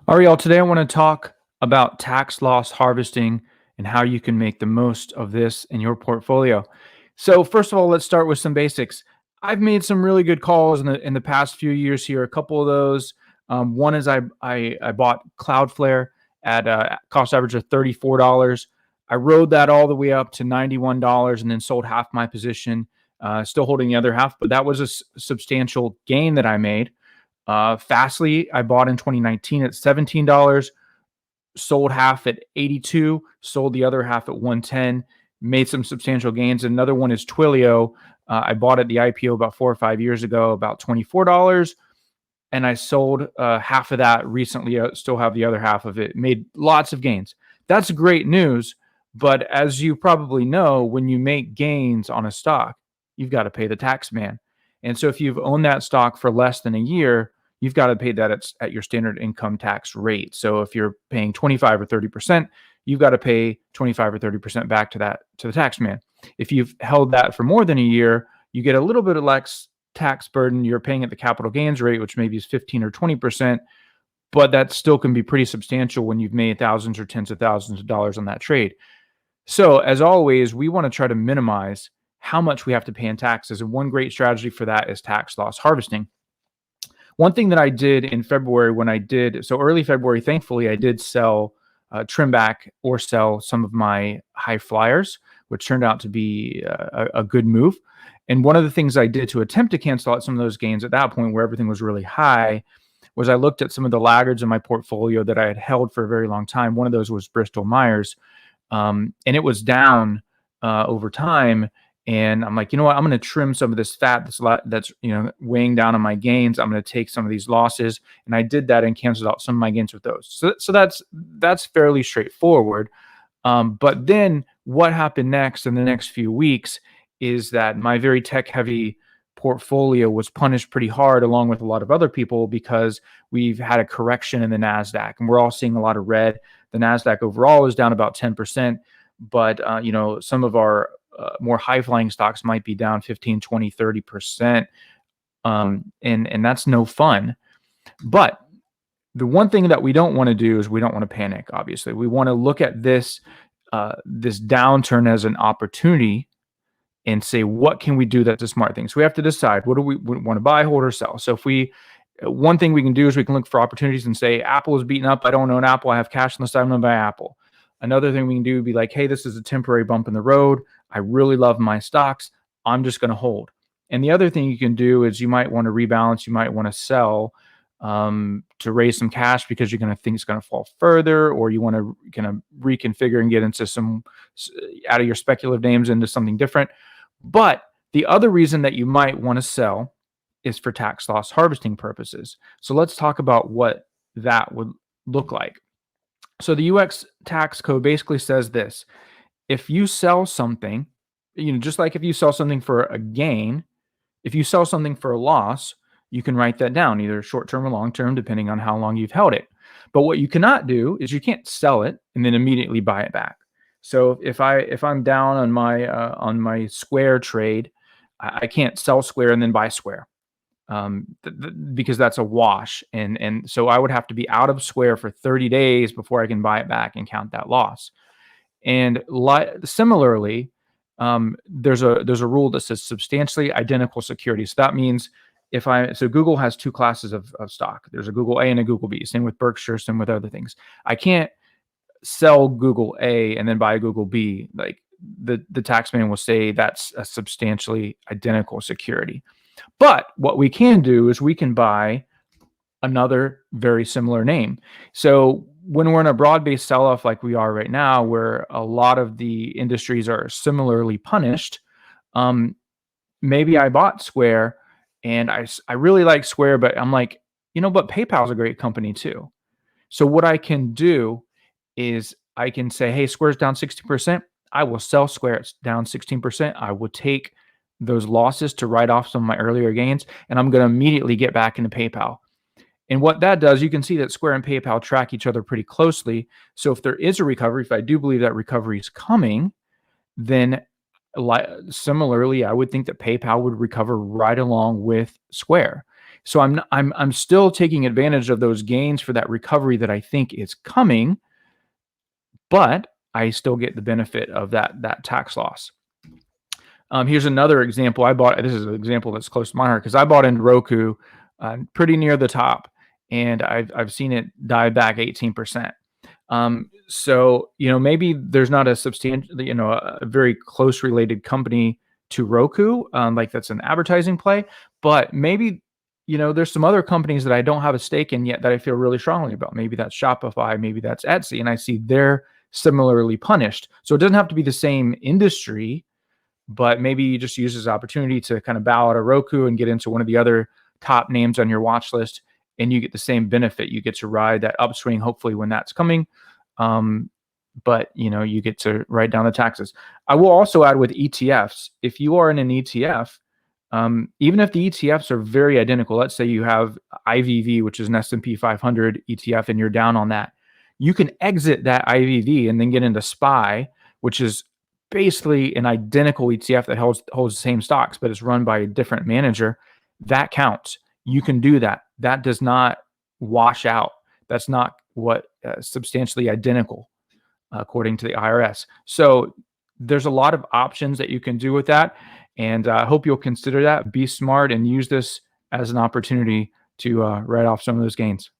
Ariel, today I want to talk about tax loss harvesting and how you can make the most of this in your portfolio. So, first of all, let's start with some basics. I've made some really good calls in the past few years here. A couple of those. One is I bought Cloudflare at a cost average of $34. I rode that all the way up to $91 and then sold half my position, still holding the other half. But that was a substantial gain that I made. Fastly, I bought in 2019 at $17, sold half at 82, sold the other half at 110, made some substantial gains. Another one is Twilio. I bought at the IPO about 4 or 5 years ago, about $24, and I sold half of that recently. I still have the other half of it. Made lots of gains. That's great news. But as you probably know, when you make gains on a stock, you've got to pay the tax man. And so if you've owned that stock for less than a year, you've got to pay that at your standard income tax rate. So if you're paying 25 or 30%, you've got to pay 25 or 30% back to the tax man. If you've held that for more than a year, you get a little bit of less tax burden. You're paying at the capital gains rate, which maybe is 15 or 20%, but that still can be pretty substantial when you've made thousands or tens of thousands of dollars on that trade. So as always, we want to try to minimize how much we have to pay in taxes. And one great strategy for that is tax loss harvesting. One thing that I did in February early February, thankfully, I did trim back or sell some of my high flyers, which turned out to be a good move. And one of the things I did to attempt to cancel out some of those gains at that point where everything was really high was I looked at some of the laggards in my portfolio that I had held for a very long time. One of those was Bristol Myers, and it was down over time. And I'm like, you know what? I'm going to trim some of this fat that's weighing down on my gains. I'm going to take some of these losses, and I did that and canceled out some of my gains with those. So that's fairly straightforward. But then what happened next in the next few weeks is that my very tech-heavy portfolio was punished pretty hard, along with a lot of other people, because we've had a correction in the Nasdaq, and we're all seeing a lot of red. The Nasdaq overall is down about 10%, but some of our more high-flying stocks might be down 15, 20, 30%. And that's no fun. But the one thing that we don't want to do is we don't want to panic, obviously. We want to look at this downturn as an opportunity and say, what can we do that's a smart thing? So we have to decide, what do we want to buy, hold, or sell? So one thing we can do is we can look for opportunities and say, Apple is beaten up. I don't own Apple. I have cash on the side. I'm going to buy Apple. Another thing we can do would be like, hey, this is a temporary bump in the road. I really love my stocks. I'm just going to hold. And the other thing you can do is you might want to rebalance. You might want to sell to raise some cash because you're going to think it's going to fall further, or you want to kind of reconfigure and get into some out of your speculative names into something different. But the other reason that you might want to sell is for tax loss harvesting purposes. So let's talk about what that would look like. So the UX tax code basically says this: if you sell something, just like if you sell something for a gain, if you sell something for a loss, you can write that down, either short-term or long-term, depending on how long you've held it. But what you cannot do is you can't sell it and then immediately buy it back. So if I'm down on my Square trade, I can't sell Square and then buy Square, because that's a wash. And so I would have to be out of Square for 30 days before I can buy it back and count that loss. And similarly, there's a rule that says substantially identical securities. So that means so Google has two classes of stock. There's a Google A and a Google B. Same with Berkshire, same with other things. I can't sell Google A and then buy a Google B. Like the taxman will say that's a substantially identical security. But what we can do is we can buy another very similar name. So when we're in a broad-based sell-off like we are right now, where a lot of the industries are similarly punished, maybe I bought Square and I really like Square, but I'm like, but PayPal's a great company too. So what I can do is I can say, hey, Square's down 60%. I will sell Square. It's down 16%. I will take those losses to write off some of my earlier gains, and I'm going to immediately get back into PayPal. And what that does, you can see that Square and PayPal track each other pretty closely. So if there is a recovery, if I do believe that recovery is coming, then similarly, I would think that PayPal would recover right along with Square. So I'm still taking advantage of those gains for that recovery that I think is coming, but I still get the benefit of that tax loss. Here's another example. This is an example that's close to my heart because I bought into Roku pretty near the top, and I've seen it dive back 18%. So maybe there's not a substantial, a very close related company to Roku, like that's an advertising play, but maybe there's some other companies that I don't have a stake in yet that I feel really strongly about. Maybe that's Shopify, maybe that's Etsy, and I see they're similarly punished. So it doesn't have to be the same industry, but maybe you just use this opportunity to kind of bow out of Roku and get into one of the other top names on your watch list, and you get the same benefit. You get to ride that upswing, hopefully when that's coming. But you get to write down the taxes. I will also add with ETFs, if you are in an ETF, even if the ETFs are very identical, let's say you have IVV, which is an S&P 500 ETF, and you're down on that, you can exit that IVV and then get into SPY, which is basically an identical ETF that holds the same stocks, but it's run by a different manager. That counts. You can do that. That does not wash out. That's not what substantially identical, according to the IRS. So there's a lot of options that you can do with that. And I hope you'll consider that. Be smart and use this as an opportunity to write off some of those gains.